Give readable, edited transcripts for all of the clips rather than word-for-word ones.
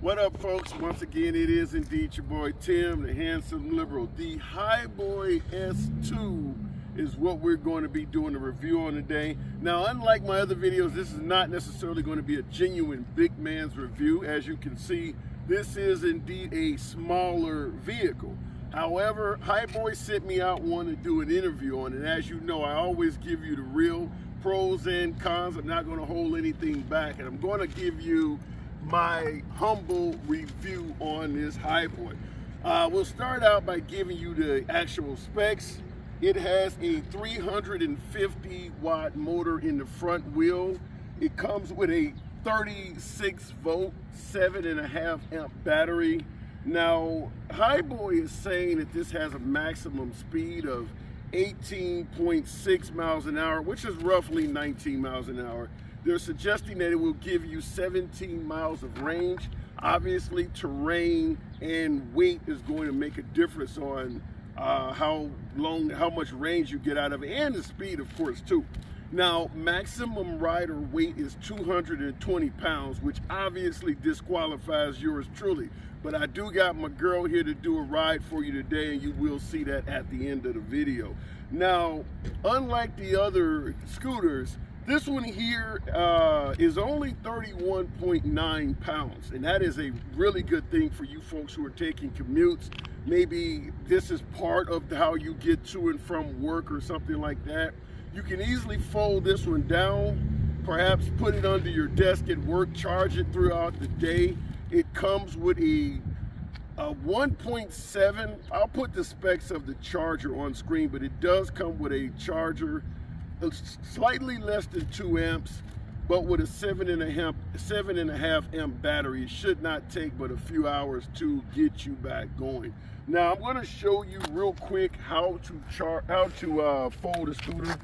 What up, folks? Once again, it is indeed your boy Tim, the handsome liberal. The Hiboy S2 is what we're going to be doing a review on today. Now, unlike my other videos, this is not necessarily going to be a genuine big man's review. As you can see, this is indeed a smaller vehicle. However, Hiboy sent me out wanting to do an interview on it. As you know, I always give you the real pros and cons. I'm not going to hold anything back, and I'm going to give you my humble review on this Hiboy. We'll start out by giving you the actual specs. It has a 350 watt motor in the front wheel. It comes with a 36 volt, 7.5 amp battery. Now, Hiboy is saying that this has a maximum speed of 18.6 miles an hour, which is roughly 19 miles an hour. They're suggesting that it will give you 17 miles of range. Obviously, terrain and weight is going to make a difference on how much range you get out of it, and the speed, of course, too. Now, maximum rider weight is 220 pounds, which obviously disqualifies yours truly. But I do got my girl here to do a ride for you today, and you will see that at the end of the video. Now, unlike the other scooters, this one here is only 31.9 pounds, and that is a really good thing for you folks who are taking commutes. Maybe this is part of how you get to and from work or something like that. You can easily fold this one down, perhaps put it under your desk at work, charge it throughout the day. It comes with a 1.7, I'll put the specs of the charger on screen, but it does come with a charger slightly less than 2 amps, but with a 7.5 amp battery. It should not take but a few hours to get you back going. Now, I'm going to show you real quick how to fold a scooter.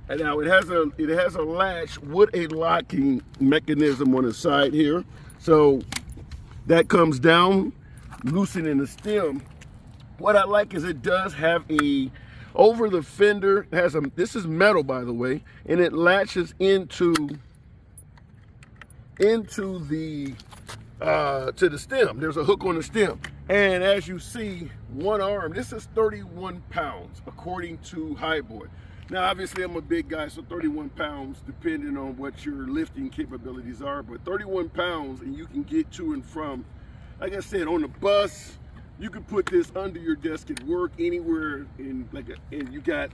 And now it has a latch with a locking mechanism on the side here. So that comes down, loosening the stem. What I like is it does have a over the fender, this is metal, by the way, and it latches into the to the stem. There's a hook on the stem, and as you see, one arm, this is 31 pounds according to Hiboy. Now, obviously, I'm a big guy, so 31 pounds, depending on what your lifting capabilities are, but 31 pounds, and you can get to and from, like I said, on the bus. You can put this under your desk at work, anywhere and you got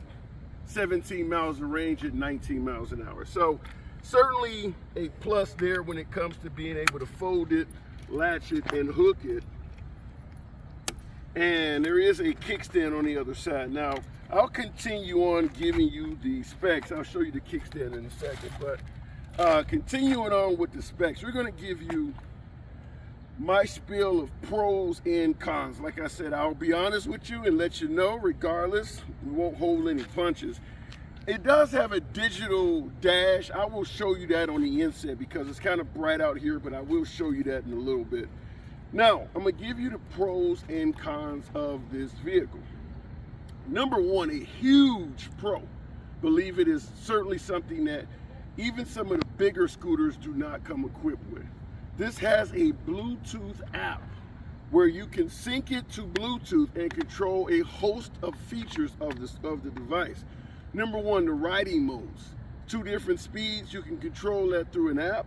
17 miles of range at 19 miles an hour. So certainly a plus there when it comes to being able to fold it, latch it, and hook it. And there is a kickstand on the other side. Now, I'll continue on giving you the specs. I'll show you the kickstand in a second, but continuing on with the specs, we're gonna give you my spiel of pros and cons. Like I said, I'll be honest with you and let you know, regardless, we won't hold any punches. It does have a digital dash. I will show you that on the inset because it's kind of bright out here, but I will show you that in a little bit. Now, I'm gonna give you the pros and cons of this vehicle. Number one, a huge pro. Believe it is certainly something that even some of the bigger scooters do not come equipped with. This has a Bluetooth app where you can sync it to Bluetooth and control a host of features of the device. Number one, the riding modes. 2 different speeds, you can control that through an app.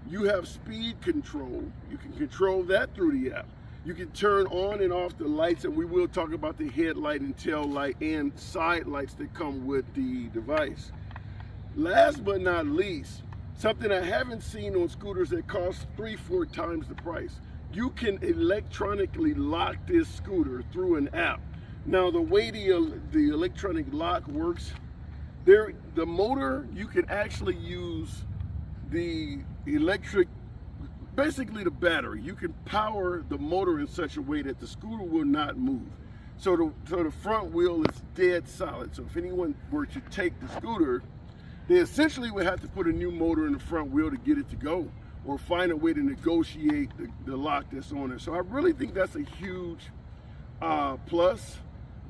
You have speed control, you can control that through the app. You can turn on and off the lights, and we will talk about the headlight and tail light and side lights that come with the device. Last but not least, something I haven't seen on scooters that cost 3-4 times the price. You can electronically lock this scooter through an app. Now, the way the electronic lock works, the motor, you can actually use the electric, basically the battery. You can power the motor in such a way that the scooter will not move. So the front wheel is dead solid. So if anyone were to take the scooter, they essentially would have to put a new motor in the front wheel to get it to go, or find a way to negotiate the lock that's on it. So I really think that's a huge plus.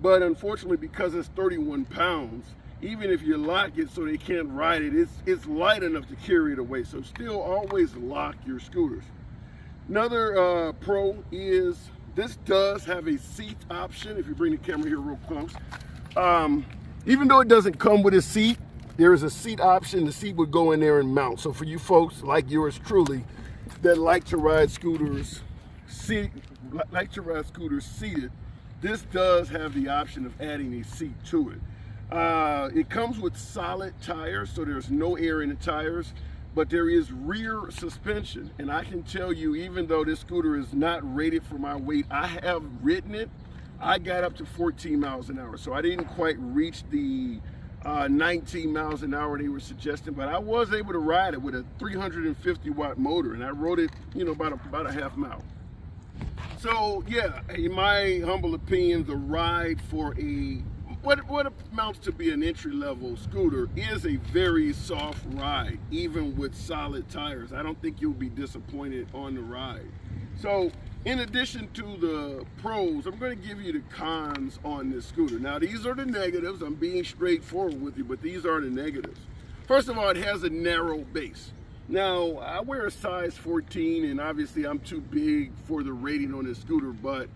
But unfortunately, because it's 31 pounds, even if you lock it so they can't ride it, it's light enough to carry it away. So still always lock your scooters. Another pro is this does have a seat option. If you bring the camera here real close, even though it doesn't come with a seat, there is a seat option. The seat would go in there and mount. So for you folks like yours truly that like to ride scooters seated, this does have the option of adding a seat to it. It comes with solid tires, so there's no air in the tires, but there is rear suspension. And I can tell you, even though this scooter is not rated for my weight, I have ridden it. I got up to 14 miles an hour, so I didn't quite reach the 19 miles an hour they were suggesting, but I was able to ride it with a 350 watt motor, and I rode it, you know, about a half mile. So yeah, in my humble opinion, the ride for what amounts to be an entry-level scooter is a very soft ride, even with solid tires. I don't think you'll be disappointed on the ride. So in addition to the pros, I'm going to give you the cons on this scooter. Now, these are the negatives. I'm being straightforward with you, but these are the negatives. First of all, it has a narrow base. Now, I wear a size 14, and obviously I'm too big for the rating on this scooter, but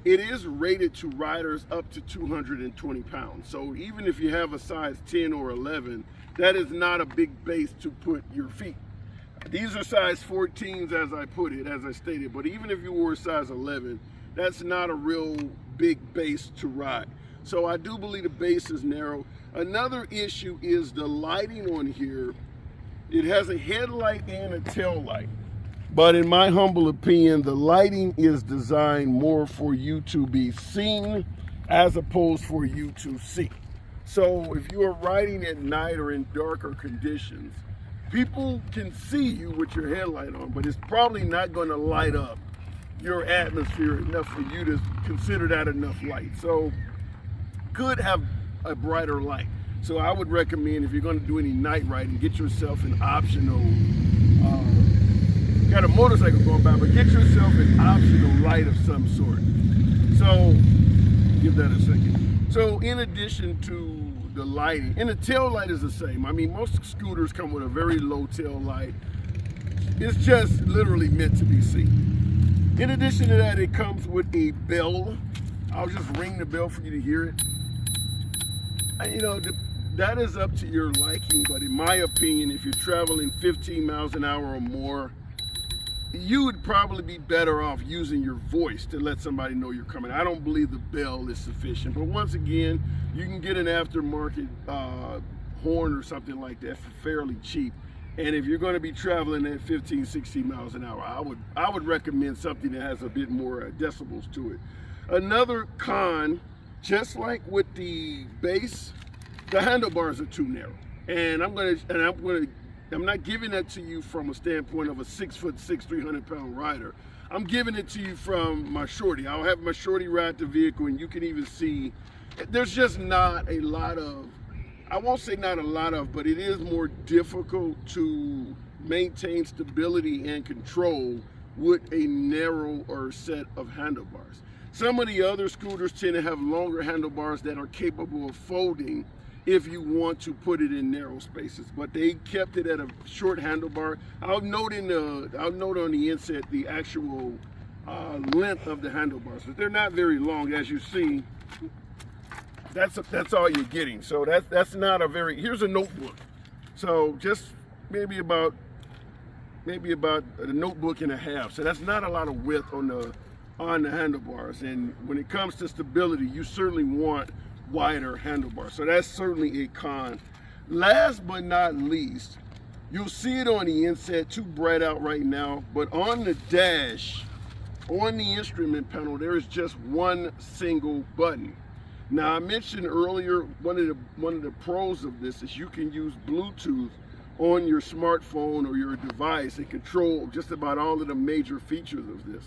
it is rated to riders up to 220 pounds. So even if you have a size 10 or 11, that is not a big base to put your feet. These are size 14s, as I put it, as I stated, but even if you were a size 11, that's not a real big base to ride. So I do believe the base is narrow. Another issue is the lighting on here. It has a headlight and a tail light, but in my humble opinion, the lighting is designed more for you to be seen as opposed for you to see. So if you are riding at night or in darker conditions, people can see you with your headlight on, but it's probably not going to light up your atmosphere enough for you to consider that enough light. So could have a brighter light. So I would recommend, if you're going to do any night riding, get yourself an optional, got a motorcycle going by, but get yourself an optional light of some sort. So give that a second. So in addition to the lighting, and the tail light is the same. I mean, most scooters come with a very low tail light. It's just literally meant to be seen. In addition to that, it comes with a bell. I'll just ring the bell for you to hear it. You know, that is up to your liking, but in my opinion, if you're traveling 15 miles an hour or more, you would probably be better off using your voice to let somebody know you're coming. I don't believe the bell is sufficient, but once again, you can get an aftermarket horn or something like that for fairly cheap. And if you're going to be traveling at 15, 16 miles an hour, I would recommend something that has a bit more decibels to it. Another con, just like with the base, the handlebars are too narrow. And I'm not giving that to you from a standpoint of a 6'6", 300-pound rider. I'm giving it to you from my shorty. I'll have my shorty ride the vehicle, and you can even see there's just not a lot of, I won't say not a lot of, but it is more difficult to maintain stability and control with a narrower set of handlebars. Some of the other scooters tend to have longer handlebars that are capable of folding if you want to put it in narrow spaces, but they kept it at a short handlebar. I'll note on the inset the actual length of the handlebars, but they're not very long, as you see. That's all you're getting. So that's not a very. Here's a notebook. So just maybe about a notebook and a half. So that's not a lot of width on the handlebars. And when it comes to stability, you certainly want wider handlebars. So that's certainly a con. Last but not least, you'll see it on the inset, too bright out right now, but on the dash, on the instrument panel, there is just one single button. Now, I mentioned earlier, one of the pros of this is you can use Bluetooth on your smartphone or your device and control just about all of the major features of this.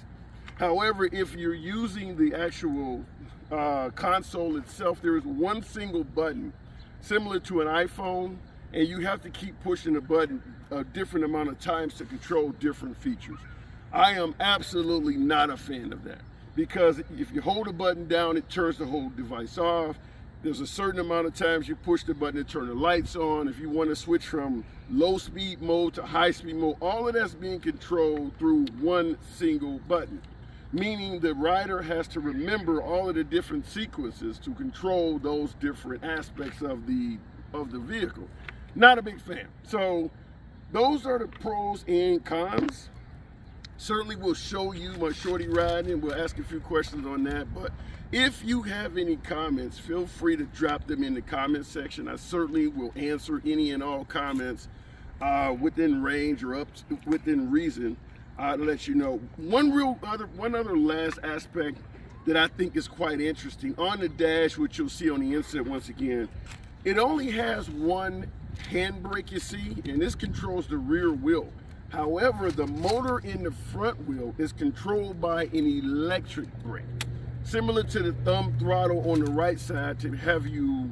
However, if you're using the actual console itself, there is one single button similar to an iPhone, and you have to keep pushing the button a different amount of times to control different features. I am absolutely not a fan of that, because if you hold a button down, it turns the whole device off. There's a certain amount of times you push the button to turn the lights on. If you want to switch from low speed mode to high speed mode, all of that's being controlled through one single button. Meaning the rider has to remember all of the different sequences to control those different aspects of the vehicle. Not a big fan. So those are the pros and cons. Certainly we'll show you my shorty riding and we'll ask a few questions on that. But if you have any comments, feel free to drop them in the comment section. I certainly will answer any and all comments within range or within reason to let you know. One other last aspect that I think is quite interesting. On the dash, which you'll see on the insert once again, it only has one handbrake, you see, and this controls the rear wheel. However, the motor in the front wheel is controlled by an electric brake, similar to the thumb throttle on the right side to have you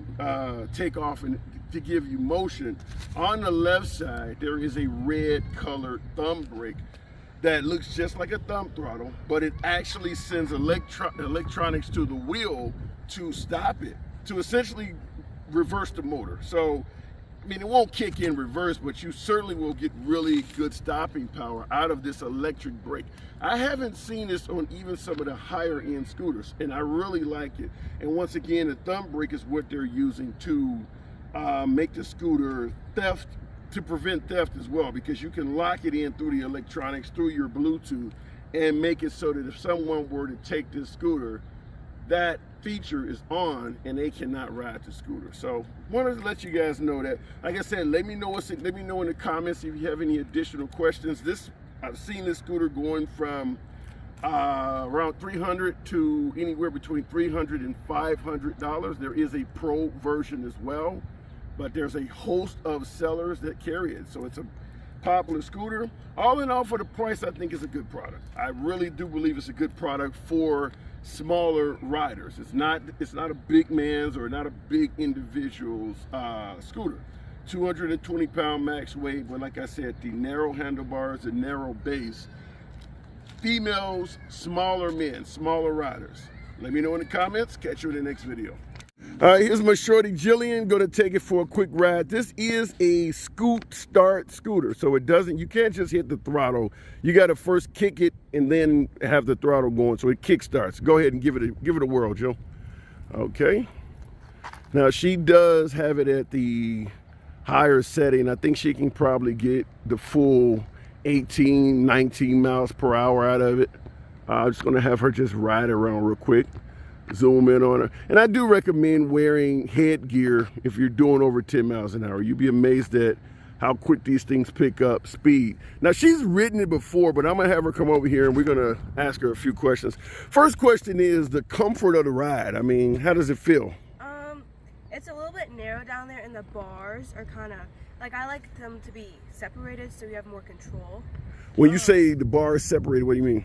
take off and to give you motion. On the left side, there is a red colored thumb brake that looks just like a thumb throttle, but it actually sends electronics to the wheel to stop it, to essentially reverse the motor. So I mean, it won't kick in reverse, but you certainly will get really good stopping power out of this electric brake. I haven't seen this on even some of the higher end scooters, and I really like it. And once again, the thumb brake is what they're using to make the scooter to prevent theft as well, because you can lock it in through the electronics, through your Bluetooth, and make it so that if someone were to take this scooter, that feature is on and they cannot ride the scooter. So wanted to let you guys know that. Like I said, let me know in the comments if you have any additional questions. I've seen this scooter going from around $300 to anywhere between $300 and $500. There is a pro version as well, but there's a host of sellers that carry it. So it's a popular scooter. All in all, for the price, I think it's a good product. I really do believe it's a good product for smaller riders. It's not a big man's or not a big individual's scooter. 220-pound max weight, but like I said, the narrow handlebars and narrow base. Females, smaller men, smaller riders. Let me know in the comments. Catch you in the next video. All right, here's my shorty Jillian. Gonna take it for a quick ride. This is a scoot start scooter, so you can't just hit the throttle. You got to first kick it and then have the throttle going, so it kick starts. Go ahead and give it a whirl, Joe. Okay. Now she does have it at the higher setting. I think she can probably get the full 18, 19 miles per hour out of it. I'm just gonna have her just ride around real quick. Zoom in on her. And I do recommend wearing headgear if you're doing over 10 miles an hour. You'd be amazed at how quick these things pick up speed. Now, she's ridden it before, but I'm gonna have her come over here and we're gonna ask her a few questions. First question is the comfort of the ride. I mean, how does it feel? It's a little bit narrow down there, and the bars are kind of, like, I like them to be separated so you have more control. When you say the bar is separated, what do you mean?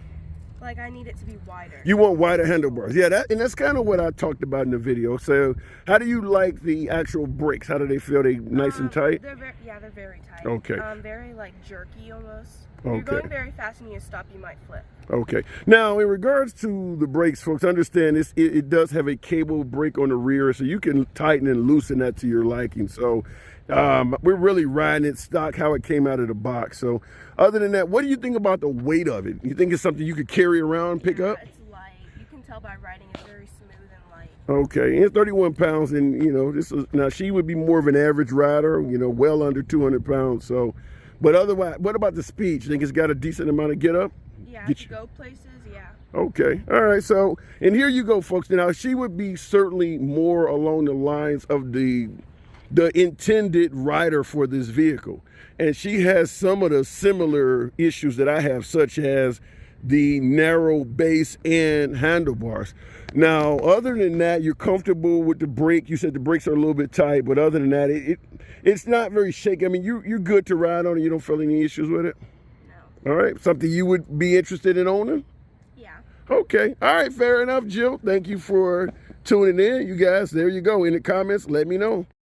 Like, I need it to be wider. You want wider handlebars. Yeah, and that's kind of what I talked about in the video. So how do you like the actual brakes? How do they feel? They nice and tight? They're very tight. Okay. Very, like, jerky almost. If you're going very fast and you stop, you might flip. Okay. Now, in regards to the brakes, folks, understand this. It does have a cable brake on the rear, so you can tighten and loosen that to your liking. So we're really riding it stock how it came out of the box. So other than that, what do you think about the weight of it? You think it's something you could carry around and pick up? It's light. You can tell by riding it's very smooth and light. Okay, and 31 pounds, and you know, now she would be more of an average rider, you know, well under 200 pounds. So, but otherwise, what about the speed? You think it's got a decent amount of get up? Yeah, to go places, yeah. Okay, all right, so, and here you go, folks. Now, she would be certainly more along the lines of the intended rider for this vehicle. And she has some of the similar issues that I have, such as the narrow base and handlebars. Now, other than that, you're comfortable with the brake. You said the brakes are a little bit tight, but other than that, it's not very shaky. I mean, you're good to ride on it. You don't feel any issues with it? No. All right, something you would be interested in owning? Yeah. Okay, all right, fair enough, Jill. Thank you for tuning in. You guys, there you go. In the comments, let me know.